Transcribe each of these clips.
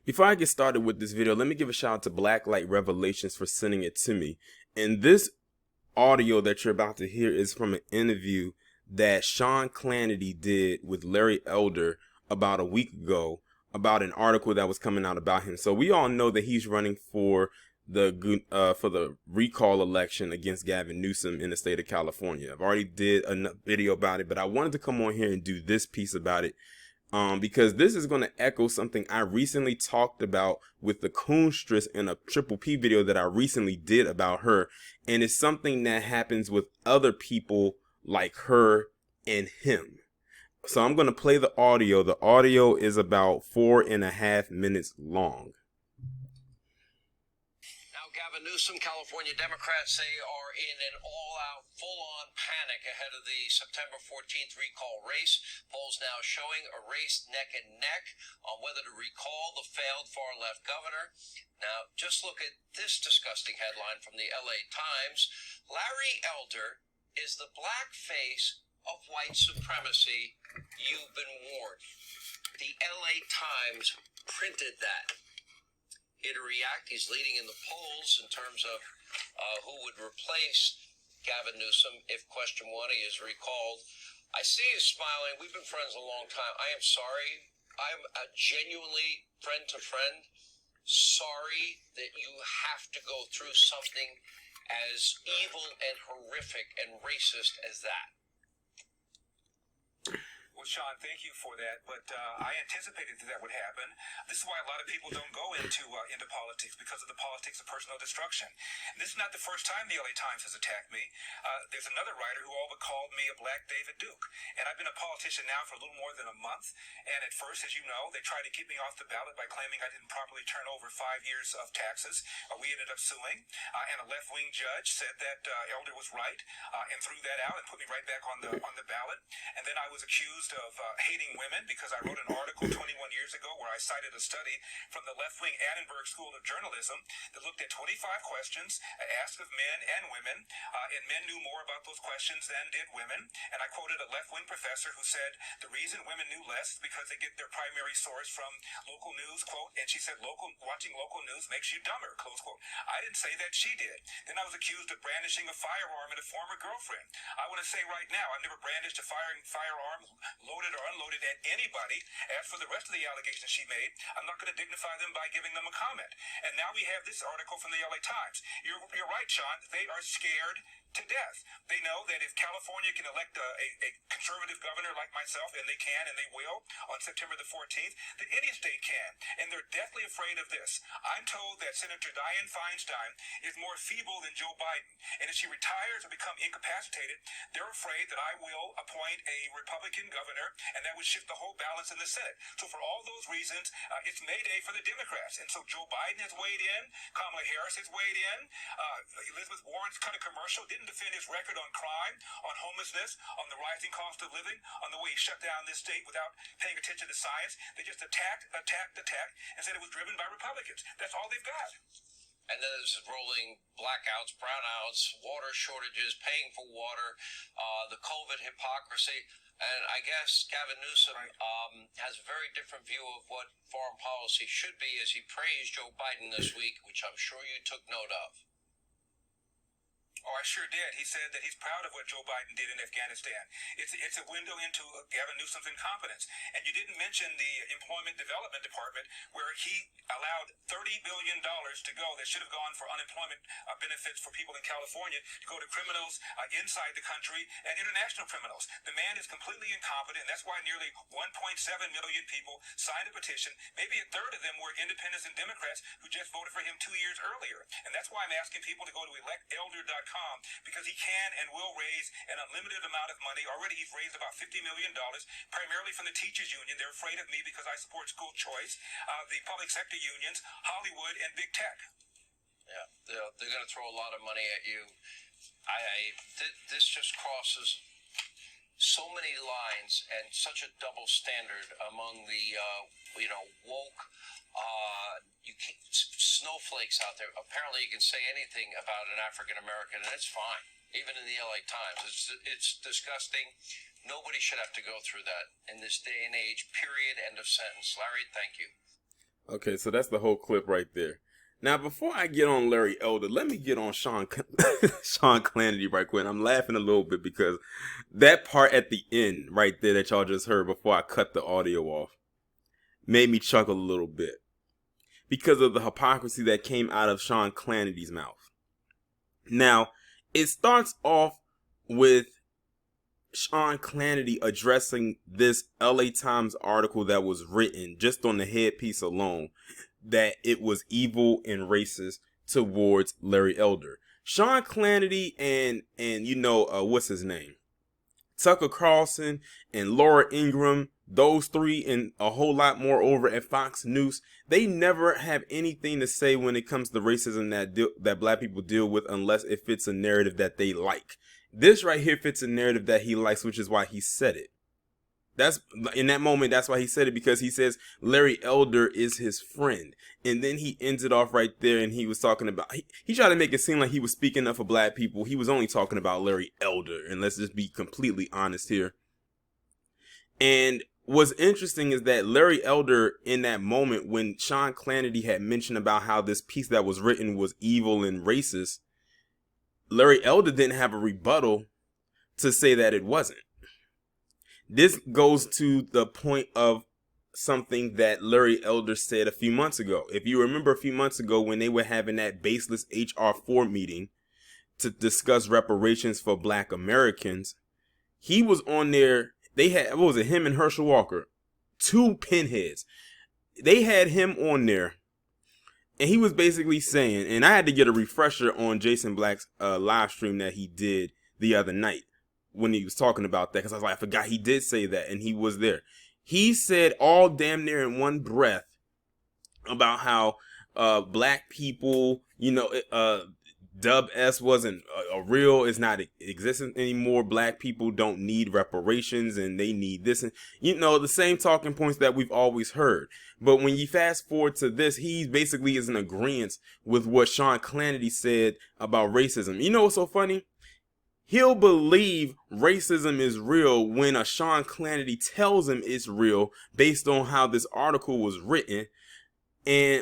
Before I get started with this video, let me give a shout out to Blacklight Revelations for sending it to me. And this audio that you're about to hear is from an interview that Sean Clanity did with Larry Elder about a week ago about an article that was coming out about him. So we all know that he's running for the recall election against Gavin Newsom in the state of California. I've already did a video about it, but I wanted to come on here and do this piece about it. Because this is going to echo something I recently talked about with the Coonstress in a Triple P video that I recently did about her. And it's something that happens with other people like her and him. So I'm going to play the audio. The audio is about 4.5 minutes long. Gavin Newsom, California Democrats say are in an all-out, full-on panic ahead of the September 14th recall race. Polls now showing a race neck and neck on whether to recall the failed far-left governor. Now, just look at this disgusting headline from the LA Times. Larry Elder is the black face of white supremacy. You've been warned. The LA Times printed that. Here to react, he's leading in the polls in terms of who would replace Gavin Newsom if question 1 he is recalled. I see he's smiling. We've been friends a long time. I am sorry. I'm genuinely friend to friend sorry that you have to go through something as evil and horrific and racist as that. Well, Sean, thank you for that, but I anticipated that would happen. This is why a lot of people don't go into politics, because of the politics of personal destruction. And this is not the first time the LA Times has attacked me. There's another writer who all but called me a black David Duke, and I've been a politician now for a little more than a month, and at first, as you know, they tried to keep me off the ballot by claiming I didn't properly turn over 5 years of taxes. We ended up suing, and a left-wing judge said that Elder was right and threw that out and put me right back on the ballot. And then I was accused of hating women because I wrote an article 21 years ago where I cited a study from the left-wing Annenberg School of Journalism that looked at 25 questions asked of men and women, and men knew more about those questions than did women. And I quoted a left-wing professor who said the reason women knew less is because they get their primary source from local news, quote, and she said watching local news makes you dumber, close quote. I didn't say that, she did. Then I was accused of brandishing a firearm at a former girlfriend. I want to say right now, I've never brandished a firearm, loaded or unloaded at anybody. As for the rest of the allegations she made, I'm not going to dignify them by giving them a comment. And now we have this article from the LA Times. You're right, Sean. They are scared to death. They know that if California can elect a conservative governor like myself, and they can and they will on September the 14th, that any state can. And they're deathly afraid of this. I'm told that Senator Dianne Feinstein is more feeble than Joe Biden. And if she retires or becomes incapacitated, they're afraid that I will appoint a Republican governor, and that would shift the whole balance in the Senate. So for all those reasons, it's Mayday for the Democrats. And so Joe Biden has weighed in. Kamala Harris has weighed in. Elizabeth Warren's cut a commercial, didn't defend his record on crime, on homelessness, on the rising cost of living, on the way he shut down this state without paying attention to science. They just attacked, and said it was driven by Republicans. That's all they've got. And then there's rolling blackouts, brownouts, water shortages, paying for water, the COVID hypocrisy. And I guess Gavin Newsom has a very different view of what foreign policy should be, as he praised Joe Biden this week, which I'm sure you took note of. Oh, I sure did. He said that he's proud of what Joe Biden did in Afghanistan. It's a window into Gavin Newsom's incompetence. And you didn't mention the Employment Development Department, where he allowed $30 billion to go that should have gone for unemployment benefits for people in California to go to criminals inside the country and international criminals. The man is completely incompetent, and that's why nearly 1.7 million people signed a petition. Maybe a third of them were independents and Democrats who just voted for him 2 years earlier. And that's why I'm asking people to go to electelder.com, because he can and will raise an unlimited amount of money. Already he's raised about $50 million, primarily from the teachers union. They're afraid of me because I support school choice, the public sector unions, Hollywood, and big tech. Yeah, they're going to throw a lot of money at you. This just crosses so many lines and such a double standard among the woke snowflakes out there. Apparently you can say anything about an African American and it's fine, even in the LA Times. It's disgusting. Nobody should have to go through that in this day and age, period. End of sentence. Larry, thank you. Okay, so that's the whole clip right there. Now, before I get on Larry Elder, let me get on Sean Clanity right quick. I'm laughing a little bit because that part at the end right there that y'all just heard before I cut the audio off made me chuckle a little bit because of the hypocrisy that came out of Sean Clanity's mouth. Now, it starts off with Sean Clanity addressing this LA Times article that was written just on the headpiece alone, that it was evil and racist towards Larry Elder. Sean Clanity and what's his name? Tucker Carlson and Laura Ingraham, those three and a whole lot more over at Fox News, they never have anything to say when it comes to racism that black people deal with unless it fits a narrative that they like. This right here fits a narrative that he likes, which is why he said it. That's in that moment, that's why he said it, because he says Larry Elder is his friend. And then he ends it off right there, and he was talking about, he tried to make it seem like he was speaking up for black people. He was only talking about Larry Elder, and let's just be completely honest here. And what's interesting is that Larry Elder, in that moment when Sean Clanity had mentioned about how this piece that was written was evil and racist, Larry Elder didn't have a rebuttal to say that it wasn't. This goes to the point of something that Larry Elder said a few months ago. If you remember a few months ago when they were having that baseless HR4 meeting to discuss reparations for black Americans, he was on there. They had, what was it, him and Herschel Walker, two pinheads. They had him on there, and he was basically saying, and I had to get a refresher on Jason Black's live stream that he did the other night when he was talking about that, because I was like, I forgot he did say that, and he was there. He said all damn near in one breath about how black people, Dub S wasn't a real, it's not existent anymore. Black people don't need reparations and they need this. And, the same talking points that we've always heard. But when you fast forward to this, he basically is in agreement with what Sean Clanity said about racism. You know what's so funny? He'll believe racism is real when a Sean Clanity tells him it's real based on how this article was written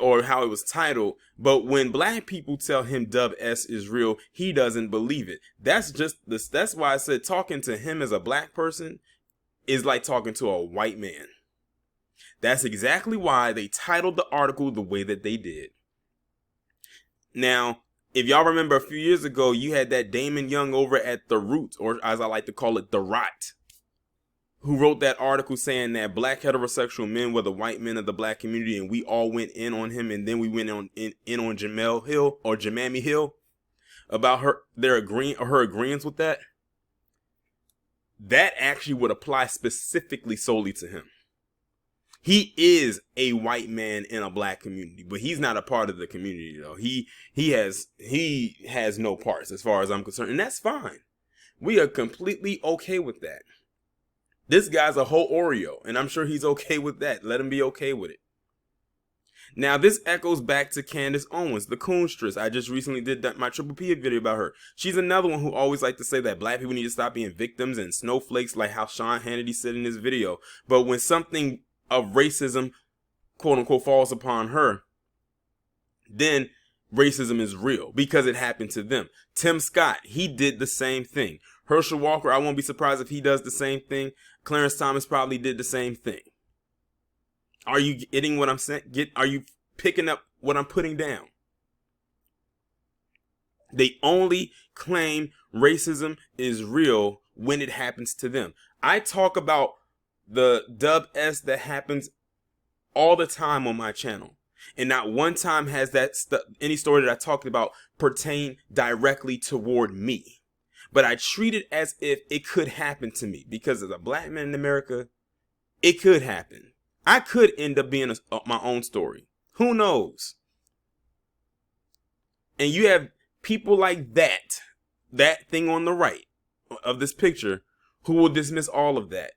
or how it was titled. But when black people tell him Dub S is real, he doesn't believe it. That's why I said talking to him as a black person is like talking to a white man. That's exactly why they titled the article the way that they did. Now, if y'all remember a few years ago, you had that Damon Young over at The Root, or as I like to call it, The Rot, who wrote that article saying that black heterosexual men were the white men of the black community, and we all went in on him, and then we went in on Jamel Hill or Jamami Hill about her agreement with that. That actually would apply specifically solely to him. He is a white man in a black community, but he's not a part of the community though. He has no parts as far as I'm concerned, and that's fine. We are completely okay with that. This guy's a whole Oreo, and I'm sure he's okay with that. Let him be okay with it. Now, this echoes back to Candace Owens, the coonstress. I just recently did my Triple P video about her. She's another one who always like to say that black people need to stop being victims and snowflakes, like how Sean Hannity said in his video. But when something of racism, quote unquote, falls upon her, then racism is real because it happened to them. Tim Scott, he did the same thing. Herschel Walker, I won't be surprised if he does the same thing. Clarence Thomas probably did the same thing. Are you getting what I'm saying? Are you picking up what I'm putting down? They only claim racism is real when it happens to them. I talk about the Dub S that happens all the time on my channel. And not one time has that any story that I talked about pertain directly toward me. But I treat it as if it could happen to me, because as a black man in America, it could happen. I could end up being my own story. Who knows? And you have people like that thing on the right of this picture, who will dismiss all of that.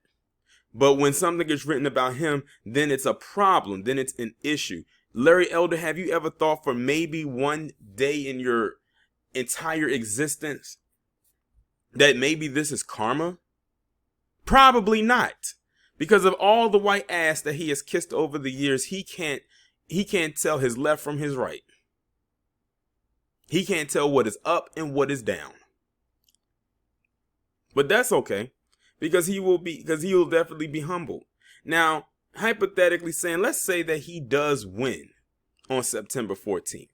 But when something is written about him, then it's a problem. Then it's an issue. Larry Elder, have you ever thought for maybe one day in your entire existence that maybe this is karma? Probably not. Because of all the white ass that he has kissed over the years, he can't he can't tell his left from his right. He can't tell what is up and what is down. But that's okay, because he will definitely be humbled. Now, hypothetically saying, let's say that he does win on September 14th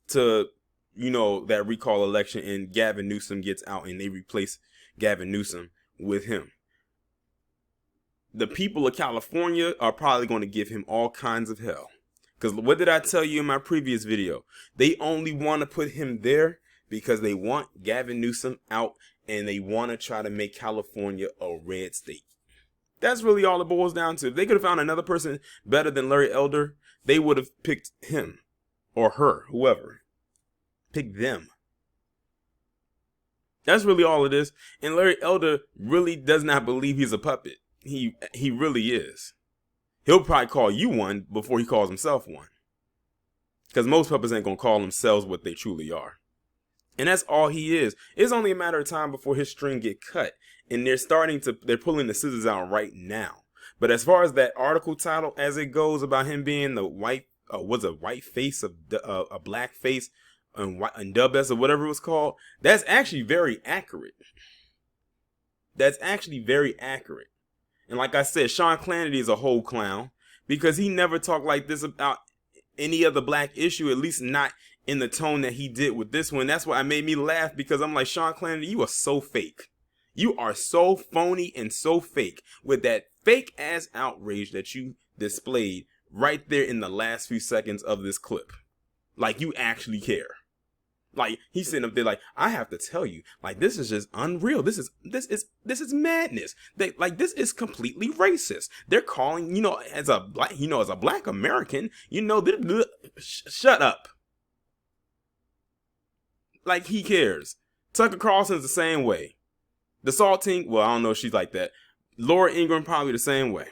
to, that recall election, and Gavin Newsom gets out and they replace Gavin Newsom with him. The people of California are probably going to give him all kinds of hell. Because what did I tell you in my previous video? They only want to put him there because they want Gavin Newsom out, and they want to try to make California a red state. That's really all it boils down to. If they could have found another person better than Larry Elder, they would have picked him or her, whoever. Pick them. That's really all it is. And Larry Elder really does not believe he's a puppet. He really is. He'll probably call you one before he calls himself one. Because most puppets ain't going to call themselves what they truly are. And that's all he is. It's only a matter of time before his string get cut. And they're pulling the scissors out right now. But as far as that article title as it goes about him being the white face of a black face and dub-s or whatever it was called, that's actually very accurate. That's actually very accurate. And like I said, Sean Clanity is a whole clown, because he never talked like this about any other black issue, at least not in the tone that he did with this one. That's why it made me laugh, because I'm like, Sean Clanity, you are so fake. You are so phony and so fake with that fake ass outrage that you displayed right there in the last few seconds of this clip. Like, you actually care. Like, he's sitting up there like, I have to tell you, like, this is just unreal. This is madness. This is completely racist. They're calling, as a black American, shut up. Like, he cares. Tucker Carlson's the same way. The Saltine, well, I don't know if she's like that. Laura Ingraham probably the same way.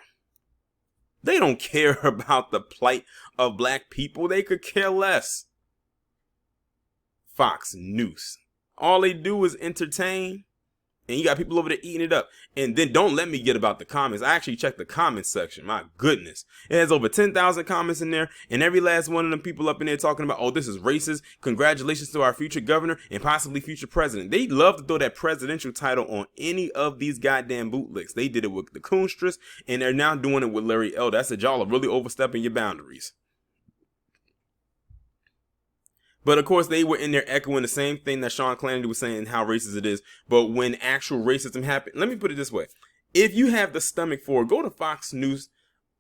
They don't care about the plight of black people. They could care less. Fox News. All they do is entertain, and you got people over there eating it up. And then don't let me get about the comments. I actually checked the comments section. My goodness. It has over 10,000 comments in there, and every last one of them people up in there talking about, oh, this is racist. Congratulations to our future governor and possibly future president. They love to throw that presidential title on any of these goddamn bootlicks. They did it with the Coonstress, and they're now doing it with Larry Elder. I said, y'all are really overstepping your boundaries. But of course, they were in there echoing the same thing that Sean Clanity was saying, how racist it is. But when actual racism happened, let me put it this way. If you have the stomach for it, go to Fox News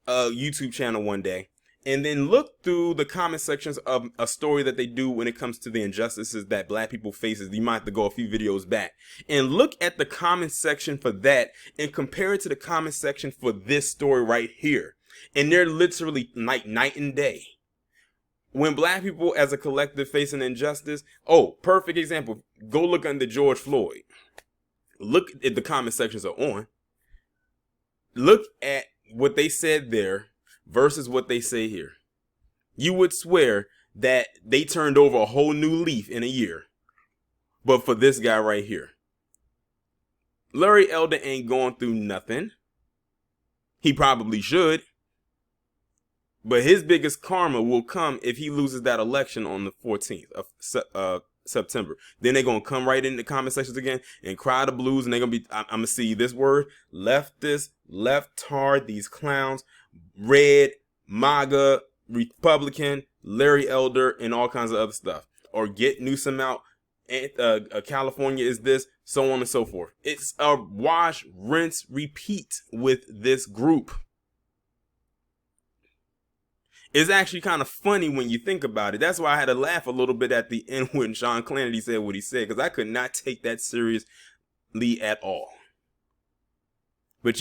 YouTube channel one day and then look through the comment sections of a story that they do when it comes to the injustices that black people face. You might have to go a few videos back and look at the comment section for that and compare it to the comment section for this story right here. And they're literally like night and day. When black people as a collective face an injustice, perfect example. Go look under George Floyd. Look at the comment sections are on. Look at what they said there versus what they say here. You would swear that they turned over a whole new leaf in a year. But for this guy right here. Larry Elder ain't going through nothing. He probably should. But his biggest karma will come if he loses that election on the 14th of September. Then they're going to come right in the comment sections again and cry the blues. And they're going to be, I'm going to see this word, leftist, leftard, these clowns, red, MAGA, Republican, Larry Elder, and all kinds of other stuff. Or get Newsom out, and California is this, so on and so forth. It's a wash, rinse, repeat with this group. It's actually kind of funny when you think about it. That's why I had to laugh a little bit at the end when Sean Clanity said what he said, because I could not take that seriously at all. But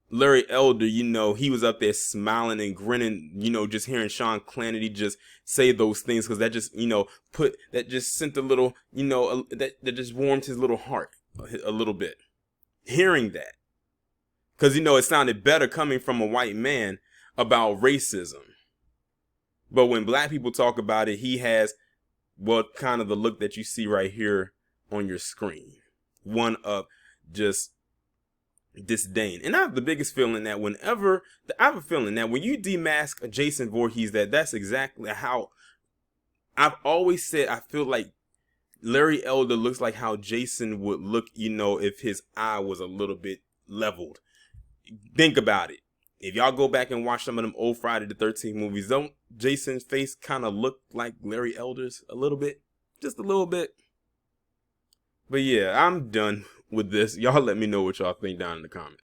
Larry Elder, he was up there smiling and grinning, just hearing Sean Clanity just say those things, because that just, that just sent a little, that just warmed his little heart a little bit. Hearing that. Because, it sounded better coming from a white man about racism. But when black people talk about it, he has kind of the look that you see right here on your screen. One of just disdain. And I have the biggest feeling that I have a feeling that when you demask Jason Voorhees, that's exactly how I've always said. I feel like Larry Elder looks like how Jason would look, if his eye was a little bit leveled. Think about it. If y'all go back and watch some of them old Friday the 13th movies, don't Jason's face kind of look like Larry Elder's a little bit? Just a little bit. But yeah, I'm done with this. Y'all let me know what y'all think down in the comments.